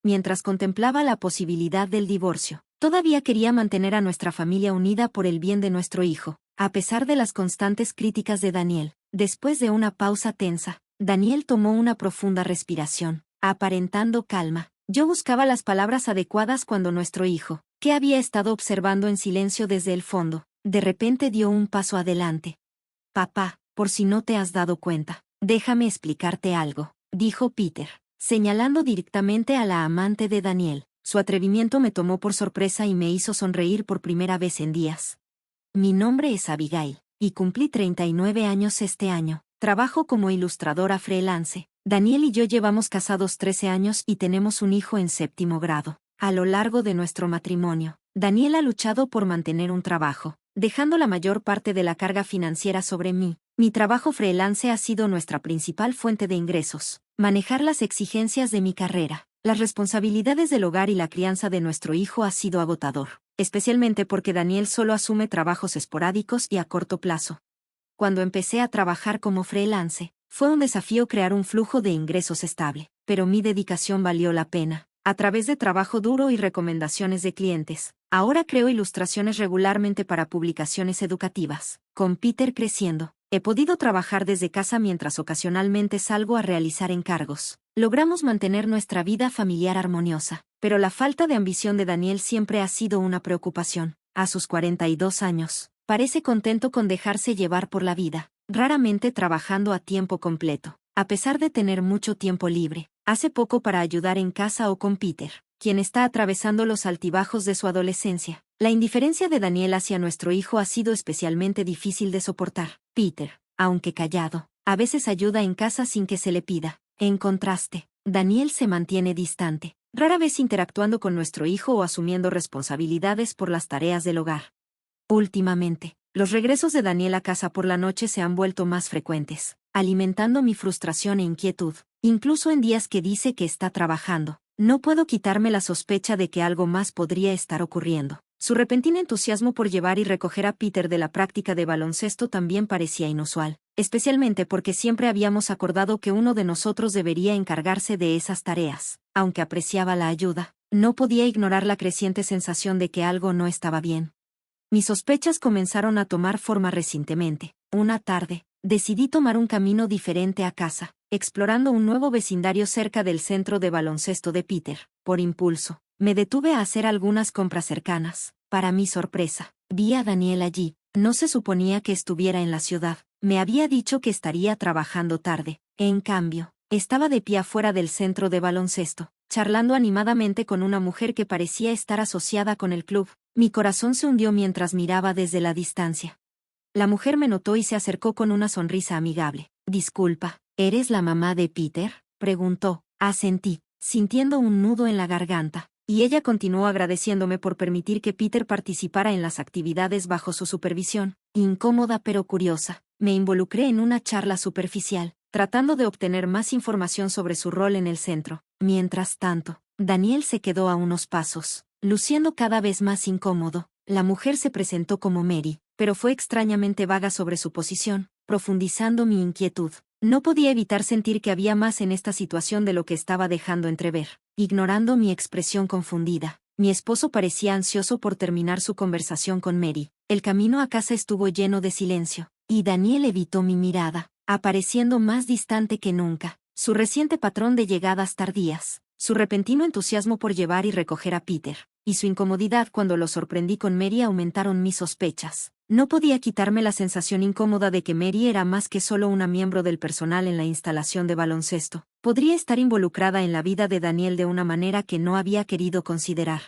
mientras contemplaba la posibilidad del divorcio. Todavía quería mantener a nuestra familia unida por el bien de nuestro hijo, a pesar de las constantes críticas de Daniel. Después de una pausa tensa, Daniel tomó una profunda respiración, aparentando calma. Yo buscaba las palabras adecuadas cuando nuestro hijo, que había estado observando en silencio desde el fondo, de repente dio un paso adelante. Papá, por si no te has dado cuenta, déjame explicarte algo, dijo Peter, señalando directamente a la amante de Daniel. Su atrevimiento me tomó por sorpresa y me hizo sonreír por primera vez en días. Mi nombre es Abigail, y cumplí 39 años este año. Trabajo como ilustradora freelance. Daniel y yo llevamos casados 13 años y tenemos un hijo en 7º grado. A lo largo de nuestro matrimonio, Daniel ha luchado por mantener un trabajo, dejando la mayor parte de la carga financiera sobre mí. Mi trabajo freelance ha sido nuestra principal fuente de ingresos. Manejar las exigencias de mi carrera, las responsabilidades del hogar y la crianza de nuestro hijo ha sido agotador, especialmente porque Daniel solo asume trabajos esporádicos y a corto plazo. Cuando empecé a trabajar como freelance, fue un desafío crear un flujo de ingresos estable, pero mi dedicación valió la pena. A través de trabajo duro y recomendaciones de clientes, ahora creo ilustraciones regularmente para publicaciones educativas. Con Peter creciendo, he podido trabajar desde casa mientras ocasionalmente salgo a realizar encargos. Logramos mantener nuestra vida familiar armoniosa, pero la falta de ambición de Daniel siempre ha sido una preocupación. A sus 42 años, parece contento con dejarse llevar por la vida, raramente trabajando a tiempo completo, a pesar de tener mucho tiempo libre. Hace poco para ayudar en casa o con Peter, quien está atravesando los altibajos de su adolescencia. La indiferencia de Daniel hacia nuestro hijo ha sido especialmente difícil de soportar. Peter, aunque callado, a veces ayuda en casa sin que se le pida. En contraste, Daniel se mantiene distante, rara vez interactuando con nuestro hijo o asumiendo responsabilidades por las tareas del hogar. Últimamente, los regresos de Daniel a casa por la noche se han vuelto más frecuentes, alimentando mi frustración e inquietud. Incluso en días que dice que está trabajando, no puedo quitarme la sospecha de que algo más podría estar ocurriendo. Su repentino entusiasmo por llevar y recoger a Peter de la práctica de baloncesto también parecía inusual, especialmente porque siempre habíamos acordado que uno de nosotros debería encargarse de esas tareas. Aunque apreciaba la ayuda, no podía ignorar la creciente sensación de que algo no estaba bien. Mis sospechas comenzaron a tomar forma recientemente. Una tarde, decidí tomar un camino diferente a casa, explorando un nuevo vecindario cerca del centro de baloncesto de Peter. Por impulso, me detuve a hacer algunas compras cercanas. Para mi sorpresa, vi a Daniel allí. No se suponía que estuviera en la ciudad. Me había dicho que estaría trabajando tarde. En cambio, estaba de pie afuera del centro de baloncesto, charlando animadamente con una mujer que parecía estar asociada con el club. Mi corazón se hundió mientras miraba desde la distancia. La mujer me notó y se acercó con una sonrisa amigable. Disculpa, ¿eres la mamá de Peter?, preguntó. Asentí, sintiendo un nudo en la garganta, y ella continuó agradeciéndome por permitir que Peter participara en las actividades bajo su supervisión. Incómoda pero curiosa, me involucré en una charla superficial, tratando de obtener más información sobre su rol en el centro. Mientras tanto, Daniel se quedó a unos pasos, luciendo cada vez más incómodo. La mujer se presentó como Mary, pero fue extrañamente vaga sobre su posición, profundizando mi inquietud. No podía evitar sentir que había más en esta situación de lo que estaba dejando entrever. Ignorando mi expresión confundida, mi esposo parecía ansioso por terminar su conversación con Mary. El camino a casa estuvo lleno de silencio, y Daniel evitó mi mirada, apareciendo más distante que nunca. Su reciente patrón de llegadas tardías, su repentino entusiasmo por llevar y recoger a Peter, y su incomodidad cuando lo sorprendí con Mary aumentaron mis sospechas. No podía quitarme la sensación incómoda de que Mary era más que solo una miembro del personal en la instalación de baloncesto. Podría estar involucrada en la vida de Daniel de una manera que no había querido considerar.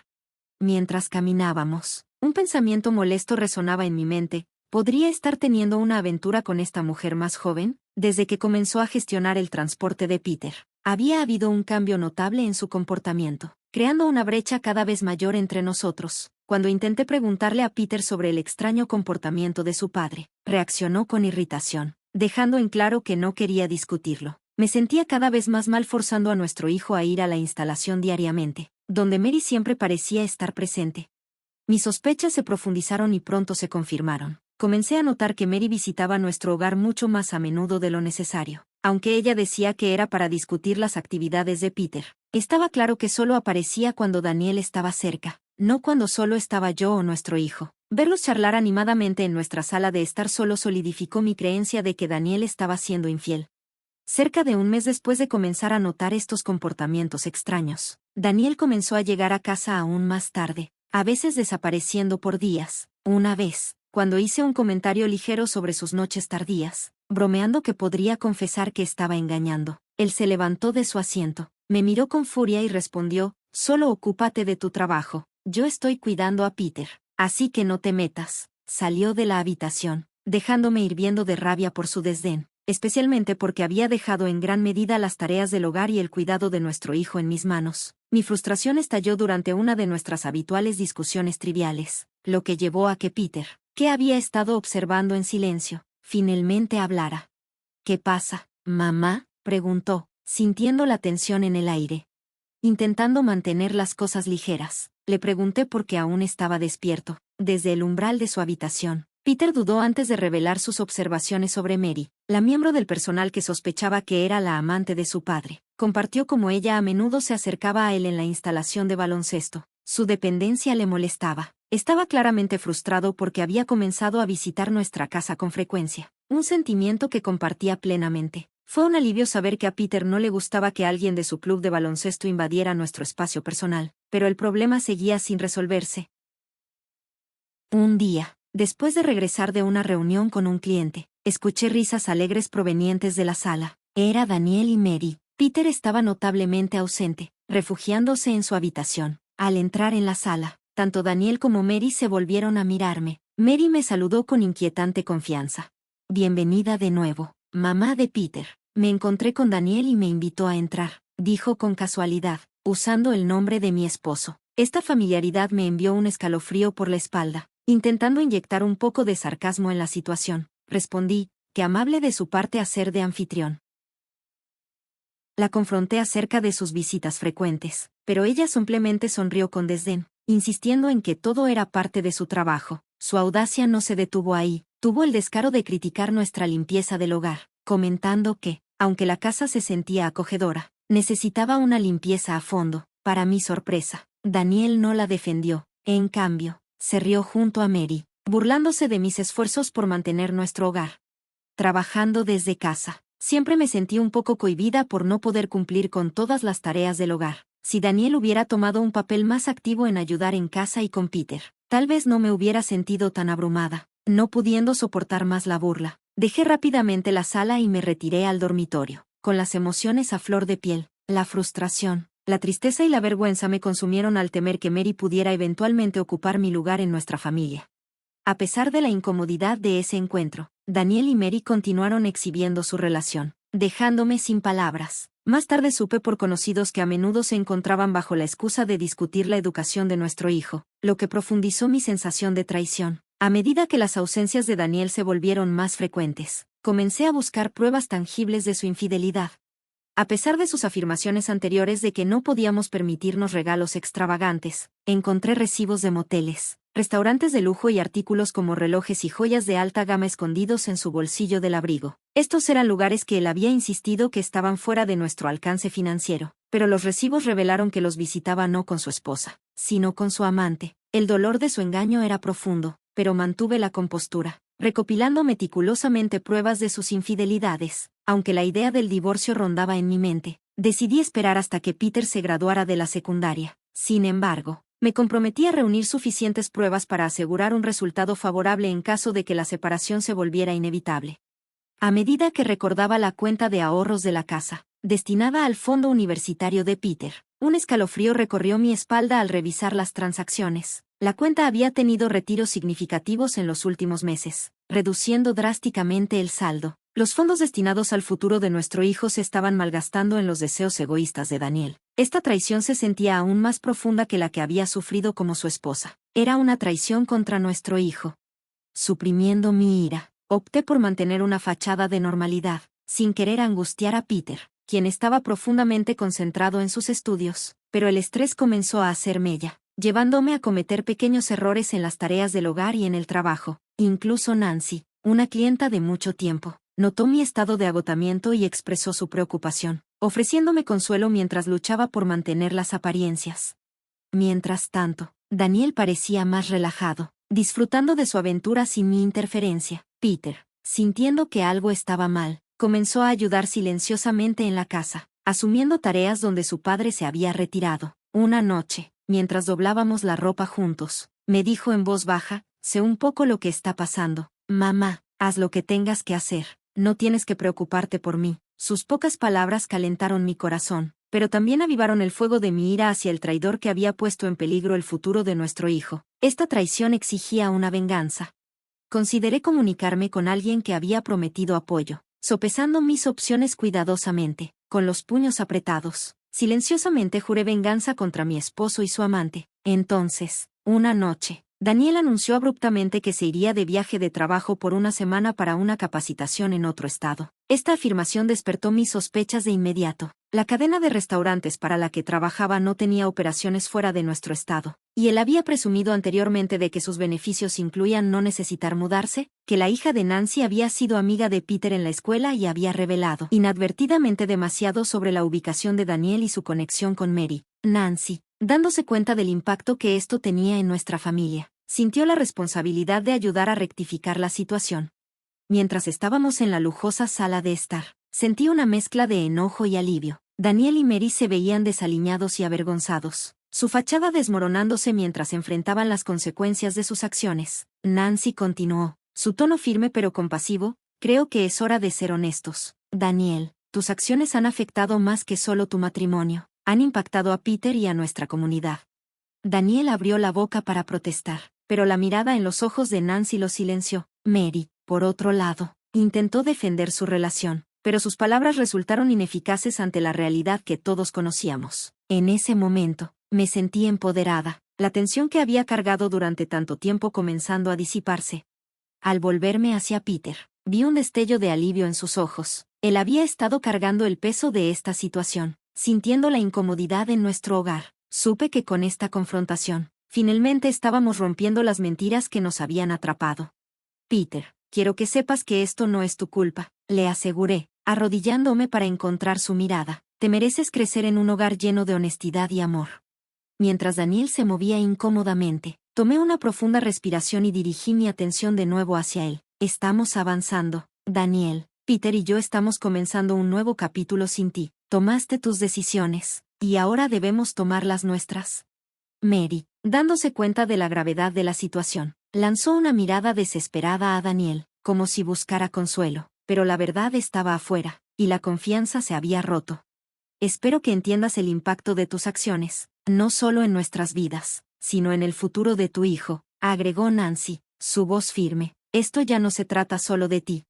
Mientras caminábamos, un pensamiento molesto resonaba en mi mente. ¿Podría estar teniendo una aventura con esta mujer más joven? Desde que comenzó a gestionar el transporte de Peter, había habido un cambio notable en su comportamiento, creando una brecha cada vez mayor entre nosotros. Cuando intenté preguntarle a Peter sobre el extraño comportamiento de su padre, reaccionó con irritación, dejando en claro que no quería discutirlo. Me sentía cada vez más mal forzando a nuestro hijo a ir a la instalación diariamente, donde Mary siempre parecía estar presente. Mis sospechas se profundizaron y pronto se confirmaron. Comencé a notar que Mary visitaba nuestro hogar mucho más a menudo de lo necesario. aunque ella decía que era para discutir las actividades de Peter. Estaba claro que solo aparecía cuando Daniel estaba cerca, no cuando solo estaba yo o nuestro hijo. Verlos charlar animadamente en nuestra sala de estar solo solidificó mi creencia de que Daniel estaba siendo infiel. Cerca de un mes después de comenzar a notar estos comportamientos extraños, Daniel comenzó a llegar a casa aún más tarde, a veces desapareciendo por días. Una vez, cuando hice un comentario ligero sobre sus noches tardías, bromeando que podría confesar que estaba engañando, él se levantó de su asiento, me miró con furia y respondió: «Solo ocúpate de tu trabajo, yo estoy cuidando a Peter, así que no te metas». Salió de la habitación, dejándome hirviendo de rabia por su desdén, especialmente porque había dejado en gran medida las tareas del hogar y el cuidado de nuestro hijo en mis manos. Mi frustración estalló durante una de nuestras habituales discusiones triviales, lo que llevó a que Peter, que había estado observando en silencio, finalmente hablara. «¿Qué pasa, mamá?», preguntó, sintiendo la tensión en el aire. Intentando mantener las cosas ligeras, le pregunté por qué aún estaba despierto. Desde el umbral de su habitación, Peter dudó antes de revelar sus observaciones sobre Mary, la miembro del personal que sospechaba que era la amante de su padre. Compartió cómo ella a menudo se acercaba a él en la instalación de baloncesto. Su dependencia le molestaba. Estaba claramente frustrado porque había comenzado a visitar nuestra casa con frecuencia, un sentimiento que compartía plenamente. Fue un alivio saber que a Peter no le gustaba que alguien de su club de baloncesto invadiera nuestro espacio personal, pero el problema seguía sin resolverse. Un día, después de regresar de una reunión con un cliente, escuché risas alegres provenientes de la sala. Era Daniel y Mary. Peter estaba notablemente ausente, refugiándose en su habitación. Al entrar en la sala, tanto Daniel como Mary se volvieron a mirarme. Mary me saludó con inquietante confianza. «Bienvenida de nuevo, mamá de Peter». «Me encontré con Daniel y me invitó a entrar», dijo con casualidad, usando el nombre de mi esposo. Esta familiaridad me envió un escalofrío por la espalda. Intentando inyectar un poco de sarcasmo en la situación, respondí: «Qué amable de su parte hacer de anfitrión». La confronté acerca de sus visitas frecuentes, pero ella simplemente sonrió con desdén, insistiendo en que todo era parte de su trabajo. Su audacia no se detuvo ahí, tuvo el descaro de criticar nuestra limpieza del hogar, comentando que, aunque la casa se sentía acogedora, necesitaba una limpieza a fondo. Para mi sorpresa, Daniel no la defendió. En cambio, se rió junto a Mary, burlándose de mis esfuerzos por mantener nuestro hogar. Trabajando desde casa, siempre me sentí un poco cohibida por no poder cumplir con todas las tareas del hogar. Si Daniel hubiera tomado un papel más activo en ayudar en casa y con Peter, tal vez no me hubiera sentido tan abrumada. No pudiendo soportar más la burla, dejé rápidamente la sala y me retiré al dormitorio, con las emociones a flor de piel. La frustración, la tristeza y la vergüenza me consumieron al temer que Mary pudiera eventualmente ocupar mi lugar en nuestra familia. A pesar de la incomodidad de ese encuentro, Daniel y Mary continuaron exhibiendo su relación, dejándome sin palabras. Más tarde supe por conocidos que a menudo se encontraban bajo la excusa de discutir la educación de nuestro hijo, lo que profundizó mi sensación de traición. A medida que las ausencias de Daniel se volvieron más frecuentes, comencé a buscar pruebas tangibles de su infidelidad. A pesar de sus afirmaciones anteriores de que no podíamos permitirnos regalos extravagantes, encontré recibos de moteles, restaurantes de lujo y artículos como relojes y joyas de alta gama escondidos en su bolsillo del abrigo. Estos eran lugares que él había insistido que estaban fuera de nuestro alcance financiero, pero los recibos revelaron que los visitaba no con su esposa, sino con su amante. El dolor de su engaño era profundo, pero mantuve la compostura, recopilando meticulosamente pruebas de sus infidelidades. Aunque la idea del divorcio rondaba en mi mente, decidí esperar hasta que Peter se graduara de la secundaria. Sin embargo, me comprometí a reunir suficientes pruebas para asegurar un resultado favorable en caso de que la separación se volviera inevitable. A medida que recordaba la cuenta de ahorros de la casa, destinada al fondo universitario de Peter, un escalofrío recorrió mi espalda al revisar las transacciones. La cuenta había tenido retiros significativos en los últimos meses, reduciendo drásticamente el saldo. Los fondos destinados al futuro de nuestro hijo se estaban malgastando en los deseos egoístas de Daniel. Esta traición se sentía aún más profunda que la que había sufrido como su esposa. Era una traición contra nuestro hijo. Suprimiendo mi ira, opté por mantener una fachada de normalidad, sin querer angustiar a Peter, quien estaba profundamente concentrado en sus estudios, pero el estrés comenzó a hacer mella, llevándome a cometer pequeños errores en las tareas del hogar y en el trabajo. Incluso Nancy, una clienta de mucho tiempo, Notó mi estado de agotamiento y expresó su preocupación, ofreciéndome consuelo mientras luchaba por mantener las apariencias. Mientras tanto, Daniel parecía más relajado, disfrutando de su aventura sin mi interferencia. Peter, sintiendo que algo estaba mal, comenzó a ayudar silenciosamente en la casa, asumiendo tareas donde su padre se había retirado. Una noche, mientras doblábamos la ropa juntos, me dijo en voz baja: sé un poco lo que está pasando. Mamá, haz lo que tengas que hacer, no tienes que preocuparte por mí. Sus pocas palabras calentaron mi corazón, pero también avivaron el fuego de mi ira hacia el traidor que había puesto en peligro el futuro de nuestro hijo. Esta traición exigía una venganza. Consideré comunicarme con alguien que había prometido apoyo, sopesando mis opciones cuidadosamente, con los puños apretados. Silenciosamente juré venganza contra mi esposo y su amante. Entonces, una noche, Daniel anunció abruptamente que se iría de viaje de trabajo por una semana para una capacitación en otro estado. Esta afirmación despertó mis sospechas de inmediato. La cadena de restaurantes para la que trabajaba no tenía operaciones fuera de nuestro estado, y él había presumido anteriormente de que sus beneficios incluían no necesitar mudarse, que la hija de Nancy había sido amiga de Peter en la escuela y había revelado inadvertidamente demasiado sobre la ubicación de Daniel y su conexión con Mary. Nancy, dándose cuenta del impacto que esto tenía en nuestra familia, sintió la responsabilidad de ayudar a rectificar la situación. Mientras estábamos en la lujosa sala de estar, sentí una mezcla de enojo y alivio. Daniel y Mary se veían desaliñados y avergonzados, su fachada desmoronándose mientras enfrentaban las consecuencias de sus acciones. Nancy continuó, su tono firme pero compasivo: creo que es hora de ser honestos. Daniel, tus acciones han afectado más que solo tu matrimonio, han impactado a Peter y a nuestra comunidad. Daniel abrió la boca para protestar, pero la mirada en los ojos de Nancy lo silenció. Mary, por otro lado, intentó defender su relación, pero sus palabras resultaron ineficaces ante la realidad que todos conocíamos. En ese momento, me sentí empoderada, la tensión que había cargado durante tanto tiempo comenzando a disiparse. Al volverme hacia Peter, vi un destello de alivio en sus ojos. Él había estado cargando el peso de esta situación, sintiendo la incomodidad en nuestro hogar. Supe que con esta confrontación, finalmente estábamos rompiendo las mentiras que nos habían atrapado. Peter, quiero que sepas que esto no es tu culpa, le aseguré, arrodillándome para encontrar su mirada. Te mereces crecer en un hogar lleno de honestidad y amor. Mientras Daniel se movía incómodamente, tomé una profunda respiración y dirigí mi atención de nuevo hacia él. Estamos avanzando, Daniel. Peter y yo estamos comenzando un nuevo capítulo sin ti. Tomaste tus decisiones, y ahora debemos tomar las nuestras. Mary, dándose cuenta de la gravedad de la situación, lanzó una mirada desesperada a Daniel, como si buscara consuelo, pero la verdad estaba afuera, y la confianza se había roto. Espero que entiendas el impacto de tus acciones, no solo en nuestras vidas, sino en el futuro de tu hijo, agregó Nancy, su voz firme. Esto ya no se trata solo de ti.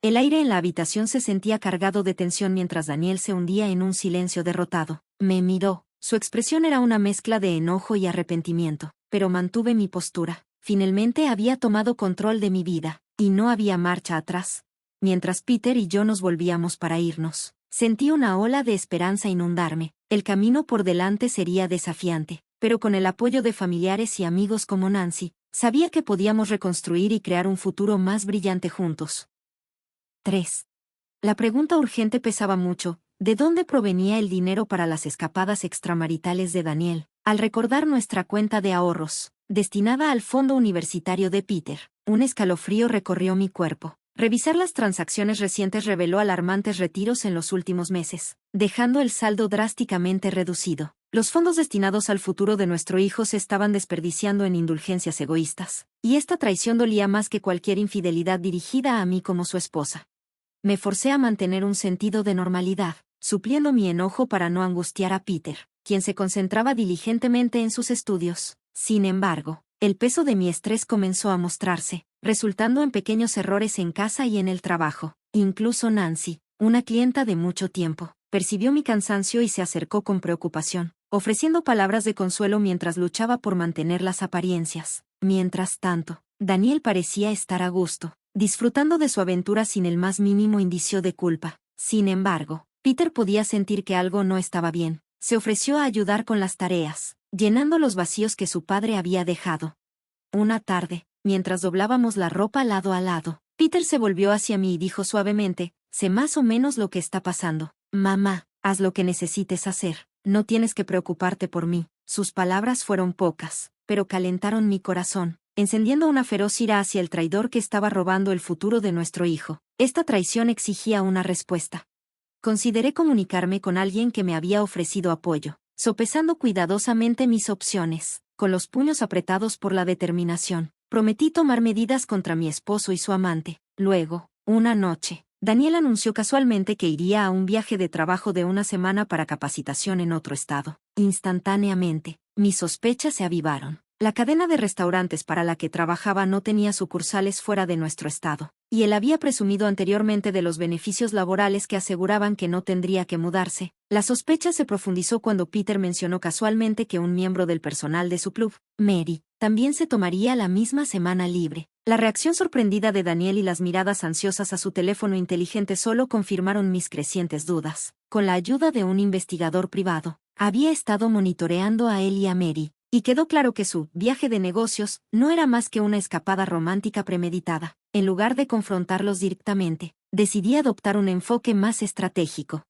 El aire en la habitación se sentía cargado de tensión mientras Daniel se hundía en un silencio derrotado. Me miró, su expresión era una mezcla de enojo y arrepentimiento, pero mantuve mi postura. Finalmente había tomado control de mi vida, y no había marcha atrás. Mientras Peter y yo nos volvíamos para irnos, sentí una ola de esperanza inundarme. El camino por delante sería desafiante, pero con el apoyo de familiares y amigos como Nancy, sabía que podíamos reconstruir y crear un futuro más brillante juntos. 3. La pregunta urgente pesaba mucho: ¿de dónde provenía el dinero para las escapadas extramaritales de Daniel? Al recordar nuestra cuenta de ahorros, destinada al fondo universitario de Peter, un escalofrío recorrió mi cuerpo. Revisar las transacciones recientes reveló alarmantes retiros en los últimos meses, dejando el saldo drásticamente reducido. Los fondos destinados al futuro de nuestro hijo se estaban desperdiciando en indulgencias egoístas, y esta traición dolía más que cualquier infidelidad dirigida a mí como su esposa. Me forcé a mantener un sentido de normalidad, supliendo mi enojo para no angustiar a Peter, quien se concentraba diligentemente en sus estudios. Sin embargo, el peso de mi estrés comenzó a mostrarse, resultando en pequeños errores en casa y en el trabajo. Incluso Nancy, una clienta de mucho tiempo, percibió mi cansancio y se acercó con preocupación, ofreciendo palabras de consuelo mientras luchaba por mantener las apariencias. Mientras tanto, Daniel parecía estar a gusto, disfrutando de su aventura sin el más mínimo indicio de culpa. Sin embargo, Peter podía sentir que algo no estaba bien. Se ofreció a ayudar con las tareas, llenando los vacíos que su padre había dejado. Una tarde, mientras doblábamos la ropa lado a lado, Peter se volvió hacia mí y dijo suavemente, sé más o menos lo que está pasando. Mamá, haz lo que necesites hacer. No tienes que preocuparte por mí. Sus palabras fueron pocas, pero calentaron mi corazón, encendiendo una feroz ira hacia el traidor que estaba robando el futuro de nuestro hijo. Esta traición exigía una respuesta. Consideré comunicarme con alguien que me había ofrecido apoyo, sopesando cuidadosamente mis opciones. Con los puños apretados por la determinación, prometí tomar medidas contra mi esposo y su amante. Luego, una noche, Daniel anunció casualmente que iría a un viaje de trabajo de una semana para capacitación en otro estado. Instantáneamente, mis sospechas se avivaron. La cadena de restaurantes para la que trabajaba no tenía sucursales fuera de nuestro estado, y él había presumido anteriormente de los beneficios laborales que aseguraban que no tendría que mudarse. La sospecha se profundizó cuando Peter mencionó casualmente que un miembro del personal de su club, Mary, también se tomaría la misma semana libre. La reacción sorprendida de Daniel y las miradas ansiosas a su teléfono inteligente solo confirmaron mis crecientes dudas. Con la ayuda de un investigador privado, había estado monitoreando a él y a Mary, y quedó claro que su viaje de negocios no era más que una escapada romántica premeditada. En lugar de confrontarlos directamente, decidí adoptar un enfoque más estratégico.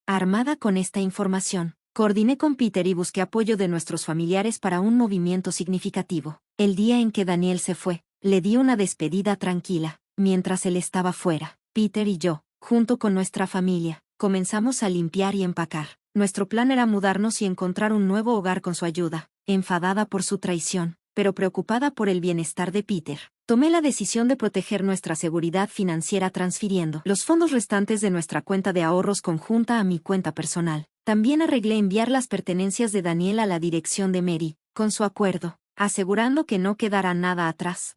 Armada con esta información, coordiné con Peter y busqué apoyo de nuestros familiares para un movimiento significativo. El día en que Daniel se fue, le di una despedida tranquila. Mientras él estaba fuera, Peter y yo, junto con nuestra familia, comenzamos a limpiar y empacar. Nuestro plan era mudarnos y encontrar un nuevo hogar con su ayuda. Enfadada por su traición, pero preocupada por el bienestar de Peter, tomé la decisión de proteger nuestra seguridad financiera transfiriendo los fondos restantes de nuestra cuenta de ahorros conjunta a mi cuenta personal. También arreglé enviar las pertenencias de Daniel a la dirección de Mary, con su acuerdo, asegurando que no quedará nada atrás.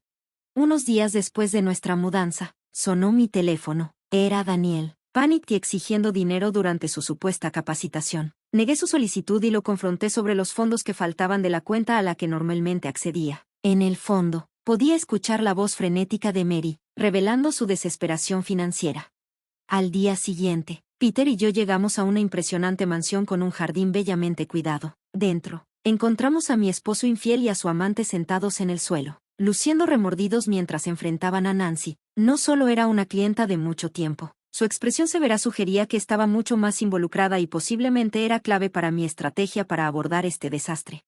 Unos días después de nuestra mudanza, sonó mi teléfono. Era Daniel, pánico y exigiendo dinero durante su supuesta capacitación. Negué su solicitud y lo confronté sobre los fondos que faltaban de la cuenta a la que normalmente accedía. En el fondo, podía escuchar la voz frenética de Mary, revelando su desesperación financiera. Al día siguiente, Peter y yo llegamos a una impresionante mansión con un jardín bellamente cuidado. Dentro, encontramos a mi esposo infiel y a su amante sentados en el suelo, luciendo remordidos mientras enfrentaban a Nancy. No solo era una clienta de mucho tiempo. Su expresión severa sugería que estaba mucho más involucrada y posiblemente era clave para mi estrategia para abordar este desastre.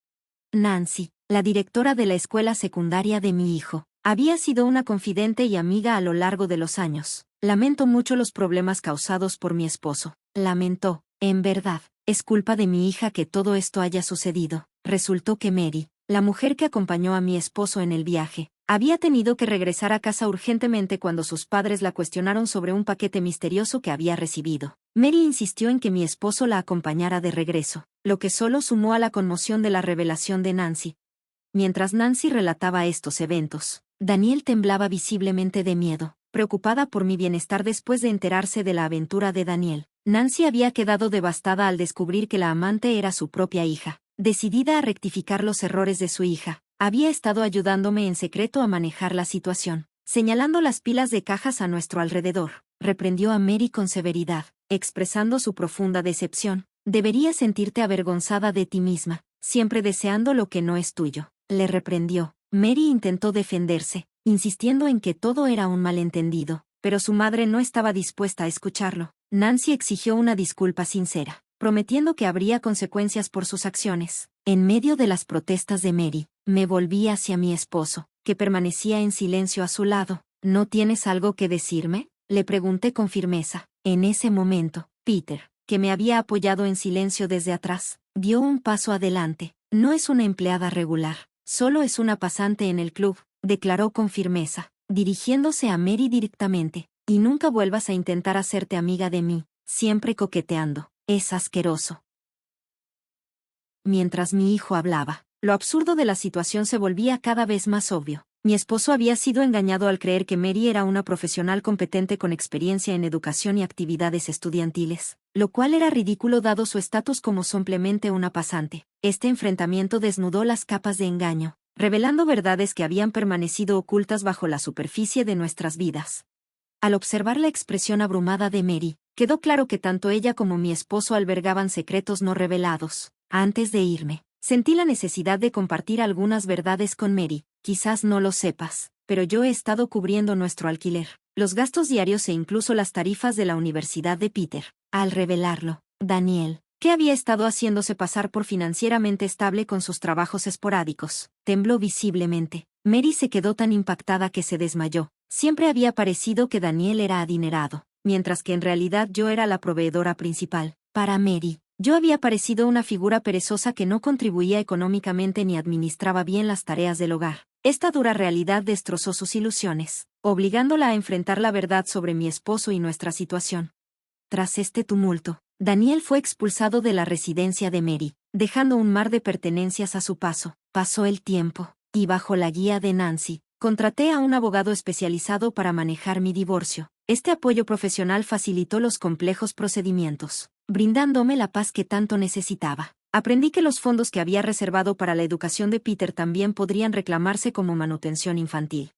Nancy, la directora de la escuela secundaria de mi hijo, había sido una confidente y amiga a lo largo de los años. Lamento mucho los problemas causados por mi esposo. Lamentó, en verdad, es culpa de mi hija que todo esto haya sucedido. Resultó que Mary, la mujer que acompañó a mi esposo en el viaje, había tenido que regresar a casa urgentemente cuando sus padres la cuestionaron sobre un paquete misterioso que había recibido. Mary insistió en que mi esposo la acompañara de regreso, lo que solo sumó a la conmoción de la revelación de Nancy. Mientras Nancy relataba estos eventos, Daniel temblaba visiblemente de miedo, preocupada por mi bienestar después de enterarse de la aventura de Daniel. Nancy había quedado devastada al descubrir que la amante era su propia hija. Decidida a rectificar los errores de su hija, había estado ayudándome en secreto a manejar la situación, señalando las pilas de cajas a nuestro alrededor. Reprendió a Mary con severidad, expresando su profunda decepción. Deberías sentirte avergonzada de ti misma, siempre deseando lo que no es tuyo. Le reprendió. Mary intentó defenderse, insistiendo en que todo era un malentendido, pero su madre no estaba dispuesta a escucharlo. Nancy exigió una disculpa sincera, prometiendo que habría consecuencias por sus acciones. En medio de las protestas de Mary, me volví hacia mi esposo, que permanecía en silencio a su lado. ¿No tienes algo que decirme?, le pregunté con firmeza. En ese momento, Peter, que me había apoyado en silencio desde atrás, dio un paso adelante. No es una empleada regular, solo es una pasante en el club, declaró con firmeza, dirigiéndose a Mary directamente. Y nunca vuelvas a intentar hacerte amiga de mí, siempre coqueteando. Es asqueroso. Mientras mi hijo hablaba, lo absurdo de la situación se volvía cada vez más obvio. Mi esposo había sido engañado al creer que Mary era una profesional competente con experiencia en educación y actividades estudiantiles, lo cual era ridículo dado su estatus como simplemente una pasante. Este enfrentamiento desnudó las capas de engaño, revelando verdades que habían permanecido ocultas bajo la superficie de nuestras vidas. Al observar la expresión abrumada de Mary, quedó claro que tanto ella como mi esposo albergaban secretos no revelados. Antes de irme, sentí la necesidad de compartir algunas verdades con Mary. Quizás no lo sepas, pero yo he estado cubriendo nuestro alquiler. los gastos diarios e incluso las tarifas de la universidad de Peter. Al revelarlo, Daniel, que había estado haciéndose pasar por financieramente estable con sus trabajos esporádicos, tembló visiblemente. Mary se quedó tan impactada que se desmayó. Siempre había parecido que Daniel era adinerado, mientras que en realidad yo era la proveedora principal. Para Mary, yo había parecido una figura perezosa que no contribuía económicamente ni administraba bien las tareas del hogar. Esta dura realidad destrozó sus ilusiones, obligándola a enfrentar la verdad sobre mi esposo y nuestra situación. Tras este tumulto, Daniel fue expulsado de la residencia de Mary, dejando un mar de pertenencias a su paso. Pasó el tiempo, y bajo la guía de Nancy, contraté a un abogado especializado para manejar mi divorcio. Este apoyo profesional facilitó los complejos procedimientos, brindándome la paz que tanto necesitaba. Aprendí que los fondos que había reservado para la educación de Peter también podrían reclamarse como manutención infantil.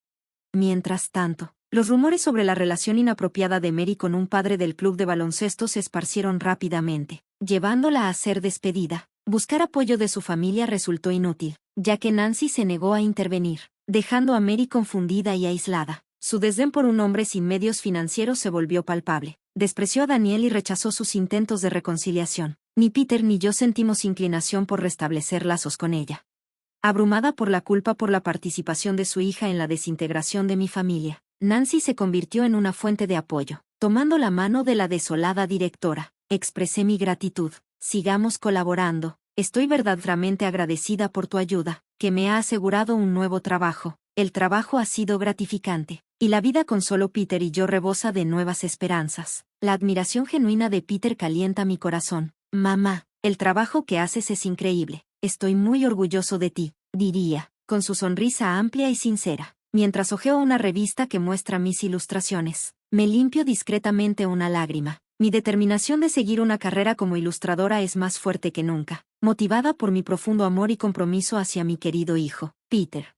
Mientras tanto, los rumores sobre la relación inapropiada de Mary con un padre del club de baloncesto se esparcieron rápidamente, llevándola a ser despedida. Buscar apoyo de su familia resultó inútil, ya que Nancy se negó a intervenir, dejando a Mary confundida y aislada. Su desdén por un hombre sin medios financieros se volvió palpable. Despreció a Daniel y rechazó sus intentos de reconciliación. Ni Peter ni yo sentimos inclinación por restablecer lazos con ella. Abrumada por la culpa por la participación de su hija en la desintegración de mi familia, Nancy se convirtió en una fuente de apoyo. Tomando la mano de la desolada directora, expresé mi gratitud. Sigamos colaborando. Estoy verdaderamente agradecida por tu ayuda, que me ha asegurado un nuevo trabajo. El trabajo ha sido gratificante, y la vida con solo Peter y yo rebosa de nuevas esperanzas. La admiración genuina de Peter calienta mi corazón. Mamá, el trabajo que haces es increíble. Estoy muy orgulloso de ti, diría, con su sonrisa amplia y sincera. Mientras hojeo una revista que muestra mis ilustraciones, me limpio discretamente una lágrima. Mi determinación de seguir una carrera como ilustradora es más fuerte que nunca, motivada por mi profundo amor y compromiso hacia mi querido hijo, Peter.